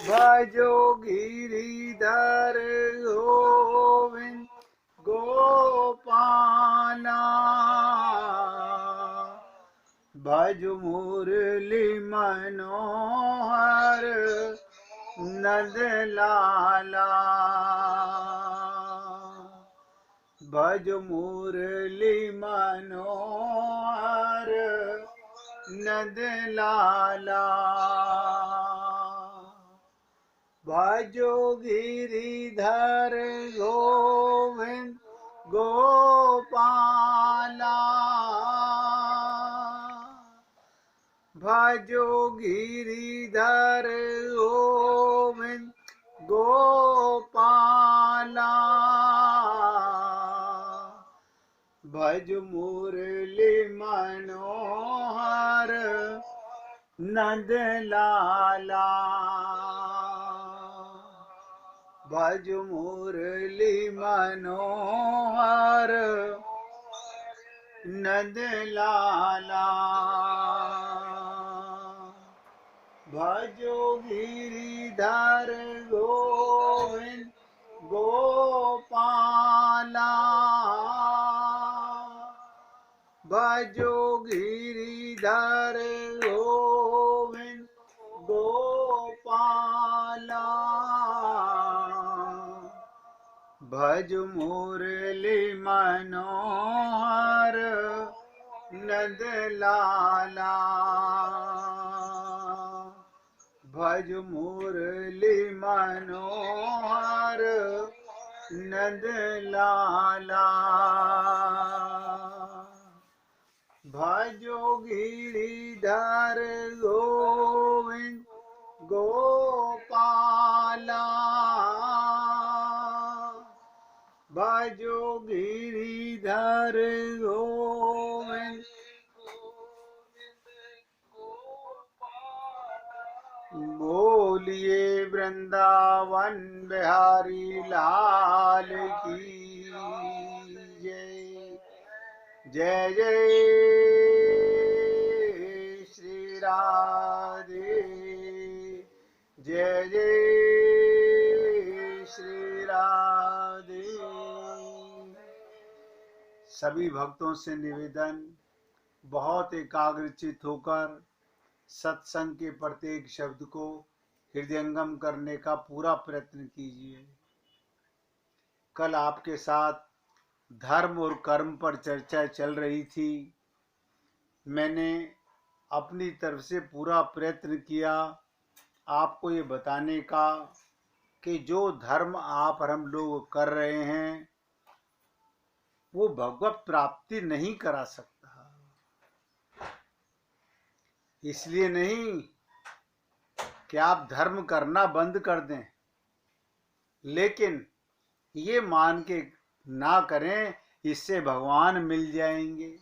भजो गिरिधर गोविंद गोपाला भज मुरली मनोहर नंद लाला भज मुरली मनोहर नंद लाला भजो गिरिधर गोविंद गोपाला भजो गिरिधर गोविंद गोपाला भज मुरली मनोहर नंद लाला भज मुरली मनोहर नंद लाला भजो गिरिधर गोविंद गोपाला भजो गिरिधर गोविंद गोपाला भज मुरली मनोहर नंद लाला भज मुरली मनोहर नंद लाला भजो गिरिधर गोविंद गोपाला भजो गिरिधर गोविंद बोलिए वृंदावन बिहारी लाल की जय जय जय श्री राधे जय जय श्री राधे। सभी भक्तों से निवेदन, बहुत एकाग्रचित होकर सत्संग के प्रत्येक शब्द को हृदयंगम करने का पूरा प्रयत्न कीजिए। कल आपके साथ धर्म और कर्म पर चर्चा चल रही थी। मैंने अपनी तरफ से पूरा प्रयत्न किया आपको ये बताने का कि जो धर्म आप और हम लोग कर रहे हैं वो भगवत प्राप्ति नहीं करा सकता। इसलिए नहीं कि आप धर्म करना बंद कर दें, लेकिन ये मान के ना करें इससे भगवान मिल जाएंगे।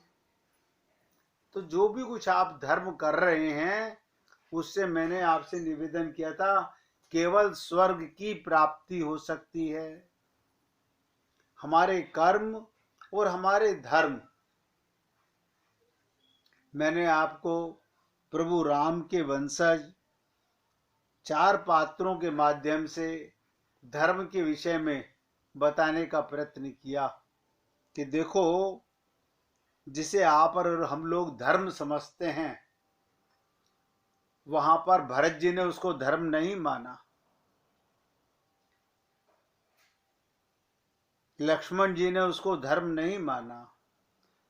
तो जो भी कुछ आप धर्म कर रहे हैं उससे मैंने आपसे निवेदन किया था केवल स्वर्ग की प्राप्ति हो सकती है। हमारे कर्म और हमारे धर्म, मैंने आपको प्रभु राम के वंशज 4 पात्रों के माध्यम से धर्म के विषय में बताने का प्रयत्न किया कि देखो, जिसे आप और हम लोग धर्म समझते हैं वहां पर भरत जी ने उसको धर्म नहीं माना, लक्ष्मण जी ने उसको धर्म नहीं माना,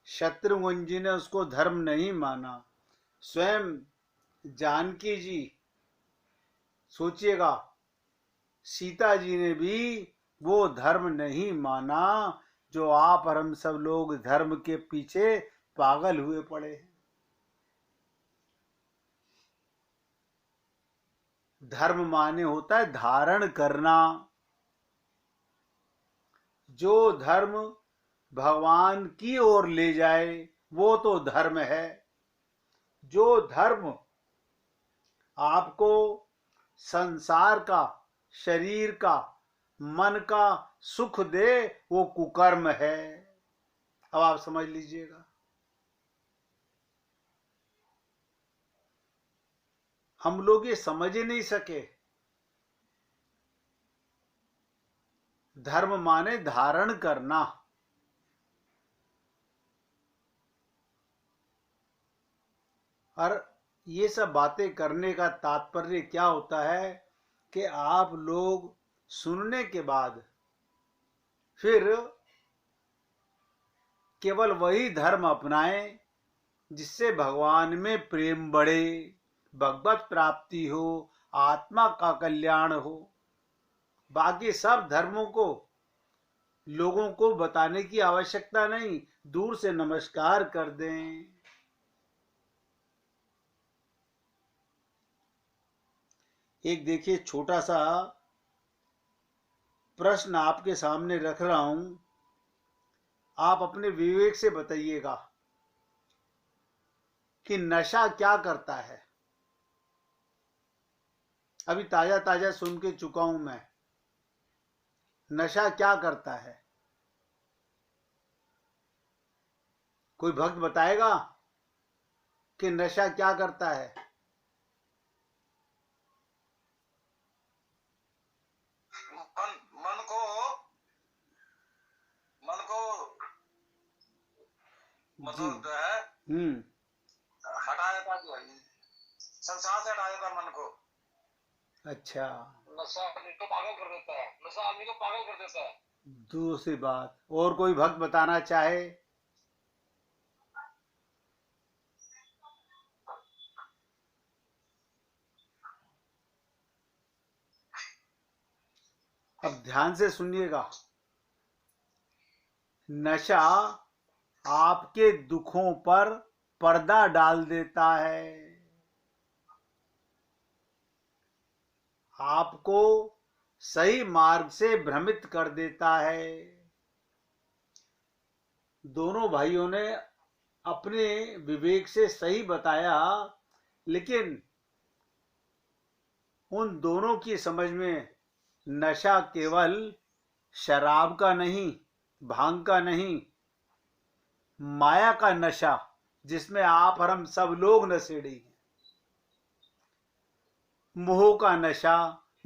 शत्रुघ्न जी ने उसको धर्म नहीं माना, स्वयं जानकी जी, सोचिएगा सीता जी ने भी वो धर्म नहीं माना जो आप और हम सब लोग धर्म के पीछे पागल हुए पड़े हैं। धर्म माने होता है धारण करना। जो धर्म भगवान की ओर ले जाए वो तो धर्म है। जो धर्म आपको संसार का, शरीर का, मन का सुख दे वो कुकर्म है। अब आप समझ लीजिएगा। हम लोग ये समझ ही नहीं सके। धर्म माने धारण करना। और ये सब बातें करने का तात्पर्य क्या होता है कि आप लोग सुनने के बाद फिर केवल वही धर्म अपनाएं जिससे भगवान में प्रेम बढ़े, भगवत प्राप्ति हो, आत्मा का कल्याण हो। बाकी सब धर्मों को लोगों को बताने की आवश्यकता नहीं, दूर से नमस्कार कर दें। एक देखिए छोटा सा प्रश्न आपके सामने रख रहा हूं, आप अपने विवेक से बताइएगा कि नशा क्या करता है। अभी ताजा ताजा सुन के चुका हूं मैं। नशा क्या करता है? कोई भक्त बताएगा कि नशा क्या करता है? मन को मतलब जो है हटा देता, जो है संसार से हटा देता मन को। अच्छा, नशा आदमी को पागल कर देता है, नशा आदमी को पागल कर देता है। दूसरी बात और कोई भक्त बताना चाहे? अब ध्यान से सुनिएगा। नशा आपके दुखों पर पर्दा डाल देता है, आपको सही मार्ग से भ्रमित कर देता है। दोनों भाइयों ने अपने विवेक से सही बताया, लेकिन उन दोनों की समझ में नशा केवल शराब का नहीं, भांग का नहीं, माया का नशा, जिसमें आप और हम सब लोग नशेड़ी हैं। मोह का नशा,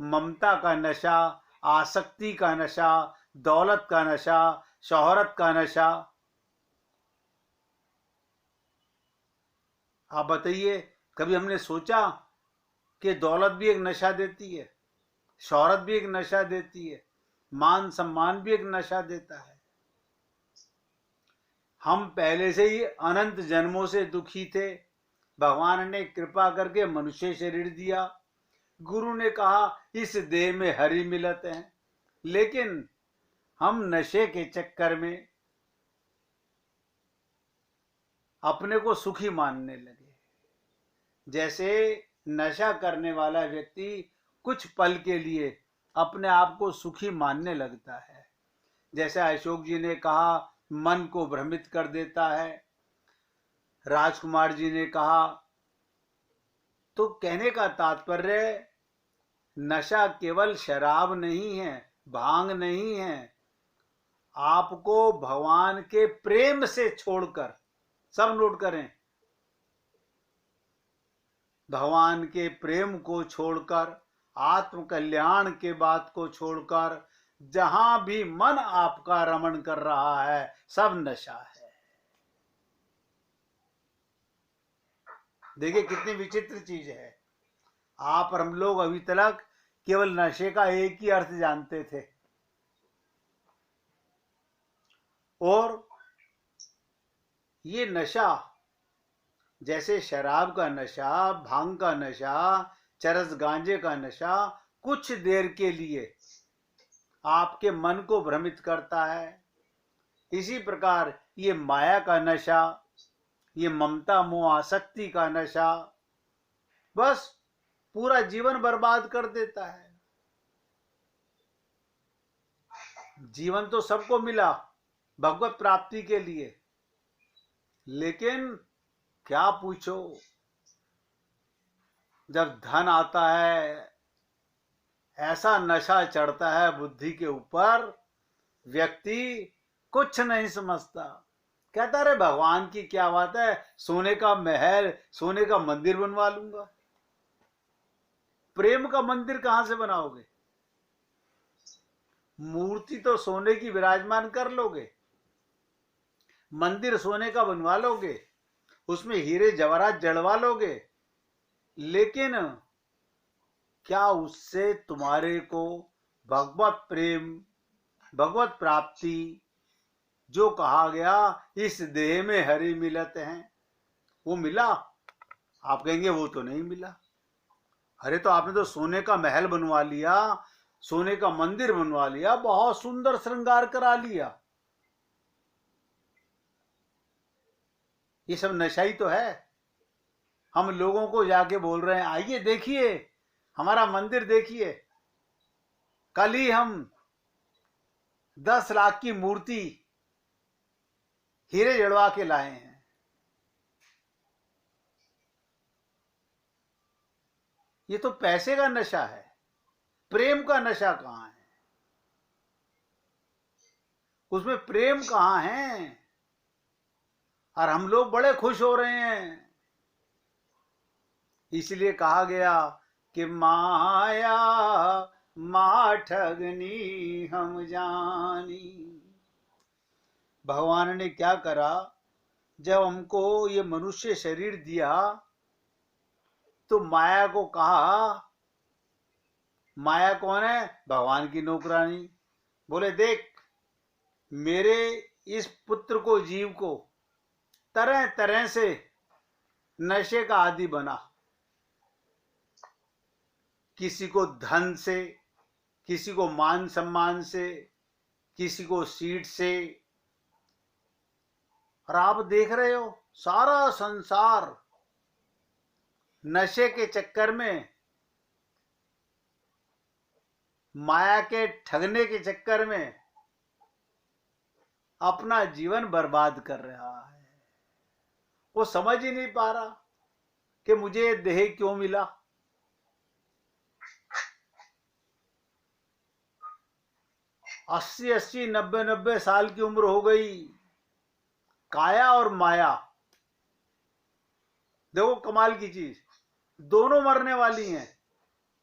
ममता का नशा, आसक्ति का नशा, दौलत का नशा, शोहरत का नशा। आप बताइए, कभी हमने सोचा कि दौलत भी एक नशा देती है, शोहरत भी एक नशा देती है, मान सम्मान भी एक नशा देता है। हम पहले से ही अनंत जन्मों से दुखी थे, भगवान ने कृपा करके मनुष्य शरीर दिया, गुरु ने कहा इस देह में हरि मिलत है, लेकिन हम नशे के चक्कर में अपने को सुखी मानने लगे। जैसे नशा करने वाला व्यक्ति कुछ पल के लिए अपने आप को सुखी मानने लगता है। जैसे अशोक जी ने कहा मन को भ्रमित कर देता है, राजकुमार जी ने कहा। तो कहने का तात्पर्य, नशा केवल शराब नहीं है, भांग नहीं है, आपको भगवान के प्रेम से छोड़कर, सब नोट करें, भगवान के प्रेम को छोड़कर, आत्म कल्याण के बात को छोड़कर, जहां भी मन आपका रमण कर रहा है सब नशा है। देखिए कितनी विचित्र चीज है। आप और हम लोग अभी तक केवल नशे का एक ही अर्थ जानते थे, और ये नशा जैसे शराब का नशा, भांग का नशा, चरस गांजे का नशा कुछ देर के लिए आपके मन को भ्रमित करता है, इसी प्रकार ये माया का नशा, ये ममता मोह आसक्ति का नशा बस पूरा जीवन बर्बाद कर देता है। जीवन तो सबको मिला भगवत प्राप्ति के लिए, लेकिन क्या पूछो, जब धन आता है ऐसा नशा चढ़ता है बुद्धि के ऊपर, व्यक्ति कुछ नहीं समझता, कहता रे भगवान की क्या बात है, सोने का महल, सोने का मंदिर बनवा लूंगा। प्रेम का मंदिर कहां से बनाओगे? मूर्ति तो सोने की विराजमान कर लोगे, मंदिर सोने का बनवा लोगे, उसमें हीरे जवाहरात जड़वा लोगे, लेकिन क्या उससे तुम्हारे को भगवत प्रेम, भगवत प्राप्ति, जो कहा गया इस देह में हरि मिलत हैं, वो मिला? आप कहेंगे वो तो नहीं मिला। अरे तो आपने तो सोने का महल बनवा लिया, सोने का मंदिर बनवा लिया, बहुत सुंदर श्रृंगार करा लिया, ये सब नशा ही तो है। हम लोगों को जाके बोल रहे हैं आइए देखिए हमारा मंदिर देखिए, कल ही हम 10 लाख की मूर्ति हीरे जड़वा के लाए हैं। ये तो पैसे का नशा है, प्रेम का नशा कहां है? उसमें प्रेम कहां है? और हम लोग बड़े खुश हो रहे हैं। इसलिए कहा गया कि माया ठगनी हम जानी। भगवान ने क्या करा, जब हमको ये मनुष्य शरीर दिया तो माया को कहा, माया कौन है? भगवान की नौकरानी। बोले देख मेरे इस पुत्र को, जीव को तरह तरह से नशे का आदी बना, किसी को धन से, किसी को मान सम्मान से, किसी को सीट से। और आप देख रहे हो सारा संसार नशे के चक्कर में, माया के ठगने के चक्कर में अपना जीवन बर्बाद कर रहा है। वो समझ ही नहीं पा रहा कि मुझे देह क्यों मिला। अस्सी 90 साल की उम्र हो गई, काया और माया, देखो कमाल की चीज, दोनों मरने वाली हैं।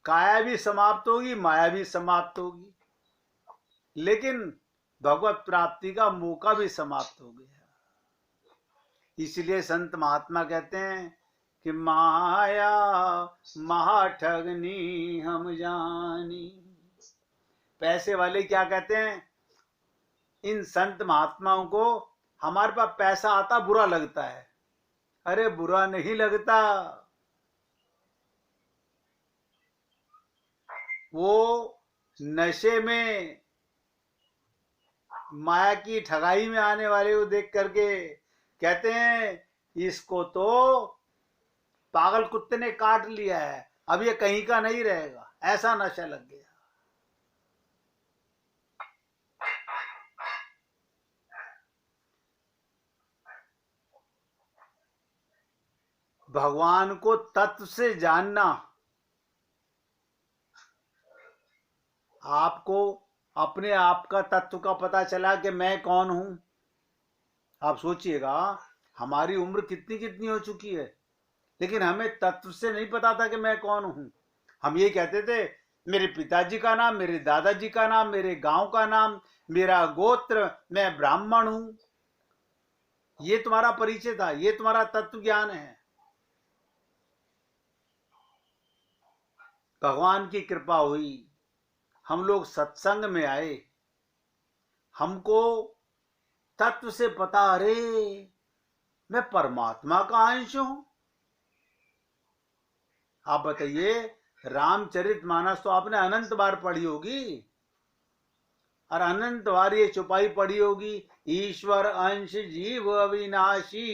काया भी समाप्त होगी, माया भी समाप्त होगी, लेकिन भगवत प्राप्ति का मौका भी समाप्त हो गया। इसलिए संत महात्मा कहते हैं कि माया महाठगनी हम जानी। पैसे वाले क्या कहते हैं, इन संत महात्माओं को, हमारे पास पैसा आता बुरा लगता है। अरे बुरा नहीं लगता, वो नशे में, माया की ठगाई में आने वाले को देख करके कहते हैं इसको तो पागल कुत्ते ने काट लिया है, अब ये कहीं का नहीं रहेगा, ऐसा नशा लग गया। भगवान को तत्व से जानना, आपको अपने आप का तत्व का पता चला कि मैं कौन हूं। आप सोचिएगा हमारी उम्र कितनी कितनी हो चुकी है, लेकिन हमें तत्व से नहीं पता था कि मैं कौन हूं। हम ये कहते थे मेरे पिताजी का नाम, मेरे दादाजी का नाम, मेरे गांव का नाम, मेरा गोत्र, मैं ब्राह्मण हूं। ये तुम्हारा परिचय था, ये तुम्हारा तत्व ज्ञान है। भगवान की कृपा हुई, हम लोग सत्संग में आए, हमको तत्व से पता, अरे मैं परमात्मा का अंश हूं। आप बताइए, रामचरितमानस तो आपने अनंत बार पढ़ी होगी, और अनंत बार ये चौपाई पढ़ी होगी, ईश्वर अंश जीव अविनाशी।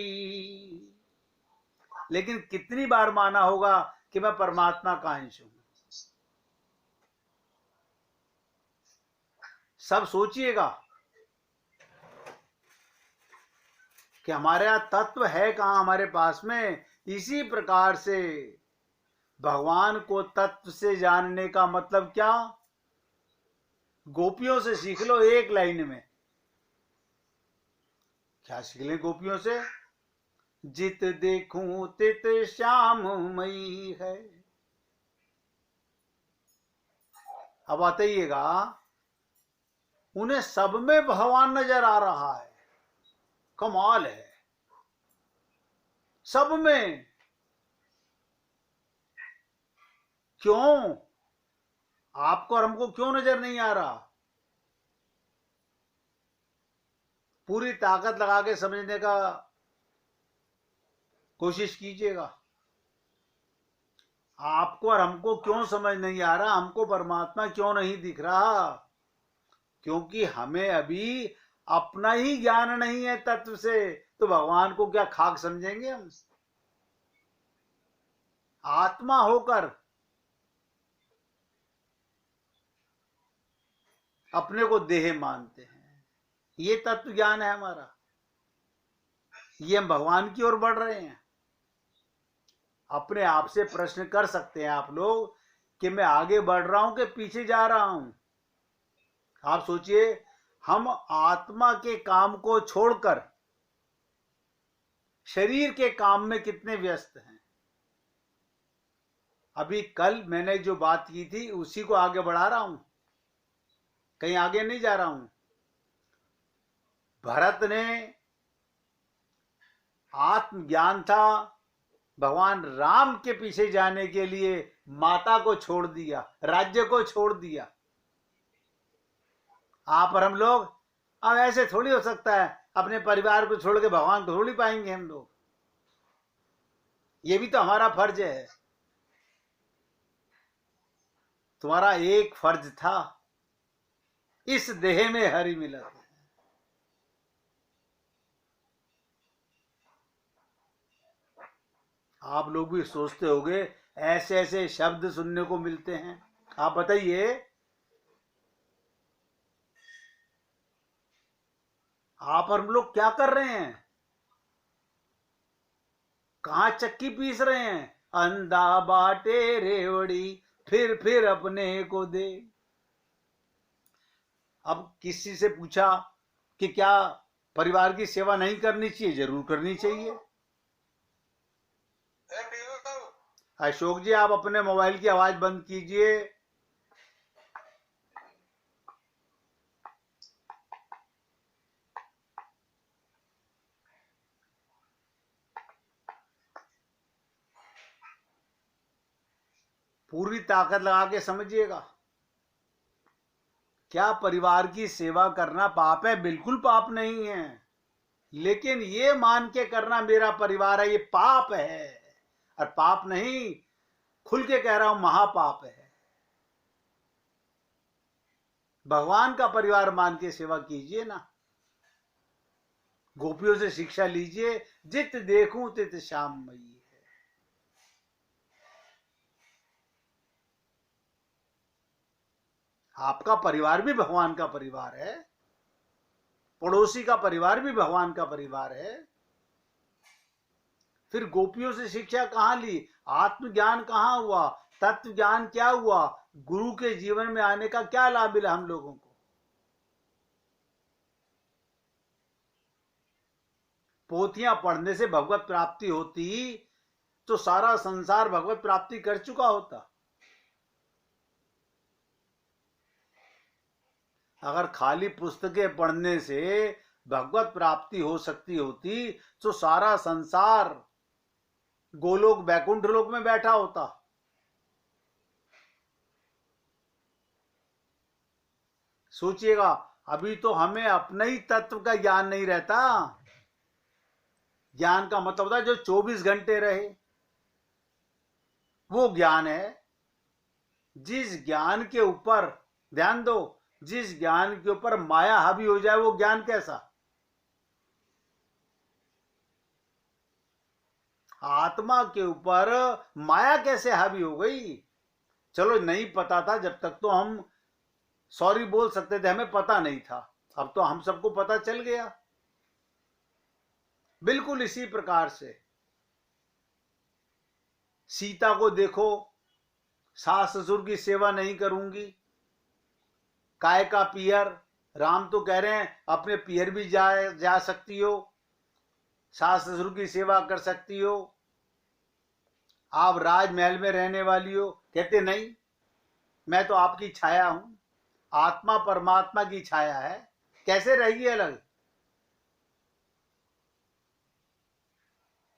लेकिन कितनी बार माना होगा कि मैं परमात्मा का अंश हूं? सब सोचिएगा कि हमारे यहां तत्व है कहां हमारे पास में। इसी प्रकार से भगवान को तत्व से जानने का मतलब क्या? गोपियों से सीख लो एक लाइन में। क्या सीख लें गोपियों से? जित देखूं तित श्याम मई है, अब बताइएगा, उन्हें सब में भगवान नजर आ रहा है। कमाल है, सब में। क्यों? आपको और हमको क्यों नजर नहीं आ रहा? पूरी ताकत लगा के समझने का कोशिश कीजिएगा। आपको और हमको क्यों समझ नहीं आ रहा? हमको परमात्मा क्यों नहीं दिख रहा? क्योंकि हमें अभी अपना ही ज्ञान नहीं है तत्व से, तो भगवान को क्या खाक समझेंगे हम? आत्मा होकर अपने को देह मानते हैं। ये तत्व ज्ञान है हमारा। ये हम भगवान की ओर बढ़ रहे हैं। अपने आप से प्रश्न कर सकते हैं आप लोग कि मैं आगे बढ़ रहा हूं कि पीछे जा रहा हूं। आप सोचिए, हम आत्मा के काम को छोड़कर शरीर के काम में कितने व्यस्त हैं। अभी कल मैंने जो बात की थी उसी को आगे बढ़ा रहा हूं, कहीं आगे नहीं जा रहा हूं। भरत ने आत्मज्ञान था, भगवान राम के पीछे जाने के लिए माता को छोड़ दिया, राज्य को छोड़ दिया। आप और हम लोग अब ऐसे थोड़ी हो सकता है, अपने परिवार को छोड़ के भगवान को थोड़ी पाएंगे हम लोग। ये भी तो हमारा फर्ज है। तुम्हारा एक फर्ज था, इस देह में हरि मिलत। आप लोग भी सोचते होंगे ऐसे ऐसे शब्द सुनने को मिलते हैं। आप बताइए, आप और हम लोग क्या कर रहे हैं? कहां चक्की पीस रहे हैं? अंधा बाटे रेवड़ी, फिर अपने को दे। अब किसी से पूछा कि क्या परिवार की सेवा नहीं करनी चाहिए? जरूर करनी चाहिए। अशोक जी, आप अपने मोबाइल की आवाज बंद कीजिए। पूरी ताकत लगा के समझिएगा। क्या परिवार की सेवा करना पाप है? बिल्कुल पाप नहीं है, लेकिन ये मान के करना मेरा परिवार है ये पाप है। और पाप नहीं, खुल के कह रहा हूं, महापाप है। भगवान का परिवार मान के सेवा कीजिए ना। गोपियों से शिक्षा लीजिए, जित देखूं तित श्याम मई है। आपका परिवार भी भगवान का परिवार है, पड़ोसी का परिवार भी भगवान का परिवार है। फिर गोपियों से शिक्षा कहां ली? आत्मज्ञान कहां हुआ? तत्व ज्ञान क्या हुआ? गुरु के जीवन में आने का क्या लाभ मिला हम लोगों को? पोथियां पढ़ने से भगवत प्राप्ति होती तो सारा संसार भगवत प्राप्ति कर चुका होता। अगर खाली पुस्तकें पढ़ने से भगवत प्राप्ति हो सकती होती तो सारा संसार गोलोक वैकुंठ लोक में बैठा होता। सोचिएगा, अभी तो हमें अपने ही तत्व का ज्ञान नहीं रहता। ज्ञान का मतलब होता है जो 24 घंटे रहे, वो ज्ञान है। जिस ज्ञान के ऊपर, ध्यान दो, जिस ज्ञान के ऊपर माया हावी हो जाए वो ज्ञान कैसा? आत्मा के ऊपर माया कैसे हावी हो गई? चलो नहीं पता था जब तक तो हम सॉरी बोल सकते थे, हमें पता नहीं था। अब तो हम सबको पता चल गया। बिल्कुल इसी प्रकार से सीता को देखो, सास ससुर की सेवा नहीं करूंगी, काय का पियर। राम तो कह रहे हैं अपने पियर भी जा सकती हो, सास ससुर की सेवा कर सकती हो, आप राजमहल में रहने वाली हो। कहते नहीं, मैं तो आपकी छाया हूं, आत्मा परमात्मा की छाया है, कैसे रहेगी अलग?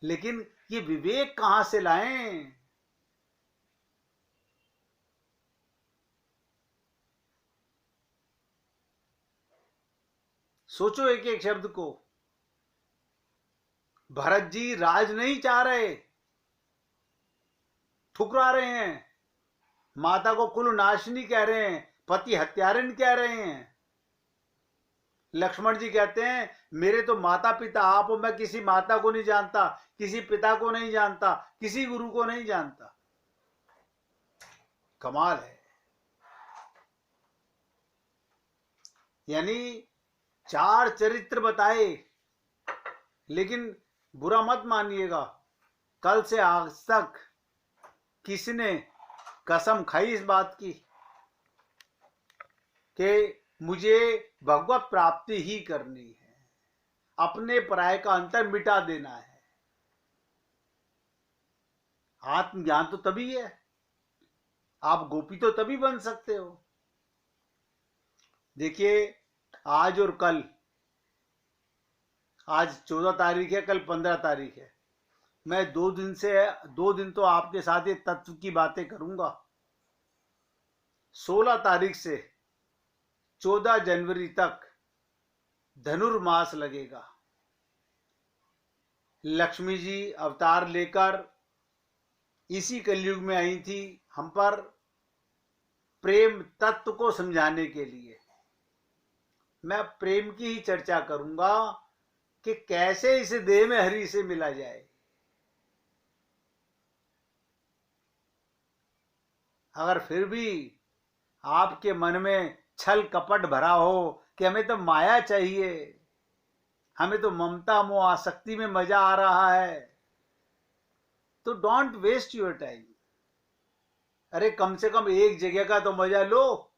लेकिन ये विवेक कहां से लाएं? सोचो एक एक शब्द को। भरत जी राज नहीं चाह रहे, ठुकरा रहे हैं, माता को कुल नाशनी कह रहे हैं, पति हत्यारिन कह रहे हैं। लक्ष्मण जी कहते हैं मेरे तो माता पिता आप हो, मैं किसी माता को नहीं जानता, किसी पिता को नहीं जानता, किसी गुरु को नहीं जानता। कमाल है। यानी 4 चरित्र बताए, लेकिन बुरा मत मानिएगा, कल से आज तक किसने कसम खाई इस बात की कि मुझे भगवत प्राप्ति ही करनी है, अपने पराये का अंतर मिटा देना है। आत्मज्ञान तो तभी है, आप गोपी तो तभी बन सकते हो। देखिए आज और कल, आज 14 तारीख है, कल 15 तारीख है, मैं 2 दिन तो आपके साथ ये तत्व की बातें करूंगा। 16 तारीख से 14 जनवरी तक धनुर्मास लगेगा। लक्ष्मी जी अवतार लेकर इसी कलयुग में आई थी हम पर प्रेम तत्व को समझाने के लिए। मैं प्रेम की ही चर्चा करूंगा कि कैसे इस देह में हरि से मिला जाए। अगर फिर भी आपके मन में छल कपट भरा हो कि हमें तो माया चाहिए, हमें तो ममता मोह आसक्ति में मजा आ रहा है, तो डोंट वेस्ट योर टाइम। अरे कम से कम एक जगह का तो मजा लो,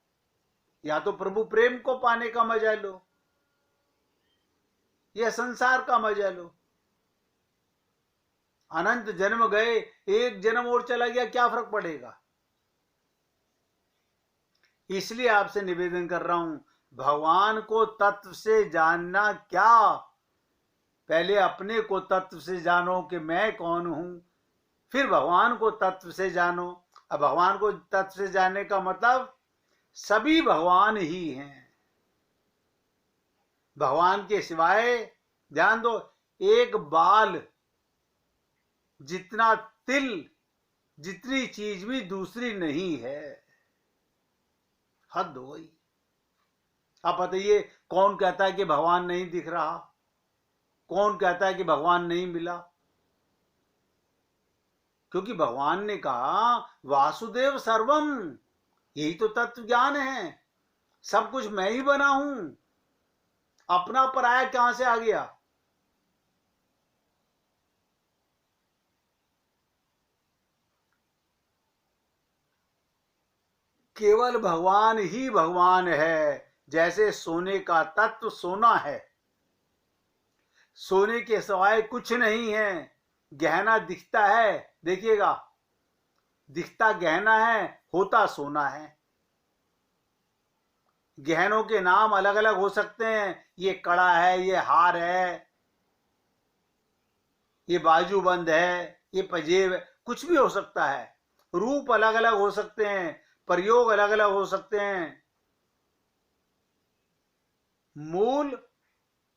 या तो प्रभु प्रेम को पाने का मजा लो, या संसार का मजा लो। अनंत जन्म गए, एक जन्म और चला गया, क्या फर्क पड़ेगा? इसलिए आपसे निवेदन कर रहा हूं, भगवान को तत्व से जानना क्या, पहले अपने को तत्व से जानो कि मैं कौन हूं, फिर भगवान को तत्व से जानो। अब भगवान को तत्व से जानने का मतलब सभी भगवान ही हैं, भगवान के सिवाय ध्यान दो एक बाल जितना तिल जितनी चीज भी दूसरी नहीं है। हद हो गई। आप बताइए कौन कहता है कि भगवान नहीं दिख रहा, कौन कहता है कि भगवान नहीं मिला? क्योंकि भगवान ने कहा वासुदेव सर्वम, यही तो तत्व ज्ञान है, सब कुछ मैं ही बना हूं, अपना पराया कहां से आ गया? केवल भगवान ही भगवान है। जैसे सोने का तत्व सोना है, सोने के सिवाय कुछ नहीं है। गहना दिखता है, देखिएगा दिखता गहना है, होता सोना है। गहनों के नाम अलग अलग हो सकते हैं, ये कड़ा है, ये हार है, ये बाजूबंद है, ये पजेब है, कुछ भी हो सकता है। रूप अलग अलग हो सकते हैं, प्रयोग अलग अलग हो सकते हैं, मूल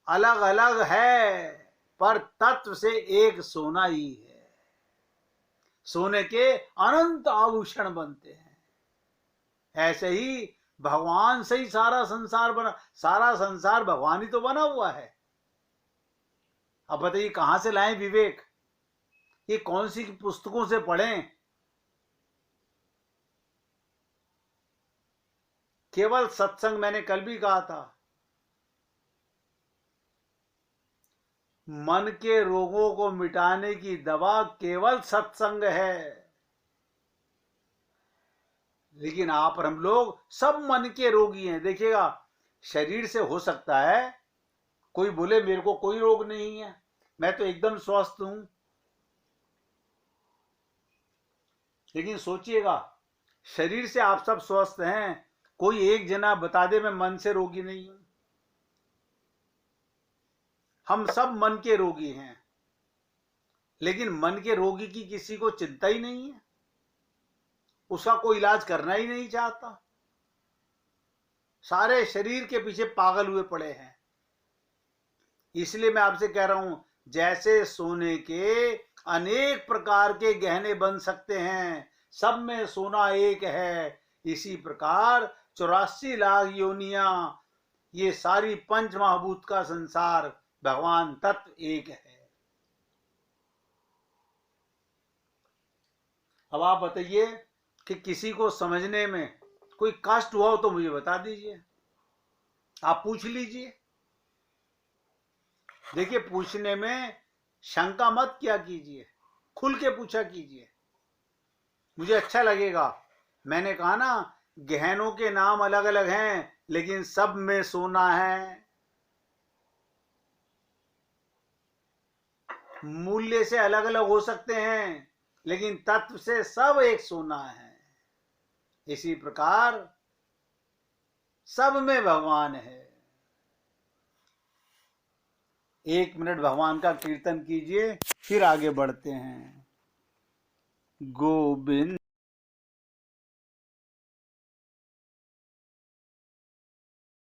अलग अलग है, पर तत्व से एक सोना ही है। सोने के अनंत आभूषण बनते हैं। ऐसे ही भगवान से ही सारा संसार बना, सारा संसार भगवान ही तो बना हुआ है। अब बताइए कहां से लाएं विवेक? ये कौन सी पुस्तकों से पढ़ें? केवल सत्संग, मैंने कल भी कहा था, मन के रोगों को मिटाने की दवा केवल सत्संग है। लेकिन आप और हम लोग सब मन के रोगी हैं। देखिएगा शरीर से हो सकता है कोई बोले मेरे को कोई रोग नहीं है, मैं तो एकदम स्वस्थ हूं, लेकिन सोचिएगा शरीर से आप सब स्वस्थ हैं, कोई एक जना बता दे मैं मन से रोगी नहीं हूं। हम सब मन के रोगी हैं, लेकिन मन के रोगी की किसी को चिंता ही नहीं है, उसका कोई इलाज करना ही नहीं चाहता। सारे शरीर के पीछे पागल हुए पड़े हैं। इसलिए मैं आपसे कह रहा हूं, जैसे सोने के अनेक प्रकार के गहने बन सकते हैं, सब में सोना एक है, इसी प्रकार 84 लाख योनियां, ये सारी पंच महाभूत का संसार, भगवान तत्व एक है। अब आप बताइए कि किसी को समझने में कोई कष्ट हुआ हो तो मुझे बता दीजिए, आप पूछ लीजिए। देखिए, पूछने में शंका मत किया कीजिए, खुल के पूछा कीजिए, मुझे अच्छा लगेगा। मैंने कहा ना, गहनों के नाम अलग अलग हैं, लेकिन सब में सोना है। मूल्य से अलग अलग हो सकते हैं, लेकिन तत्व से सब एक सोना है। इसी प्रकार सब में भगवान है। 1 मिनट भगवान का कीर्तन कीजिए, फिर आगे बढ़ते हैं। गोविंद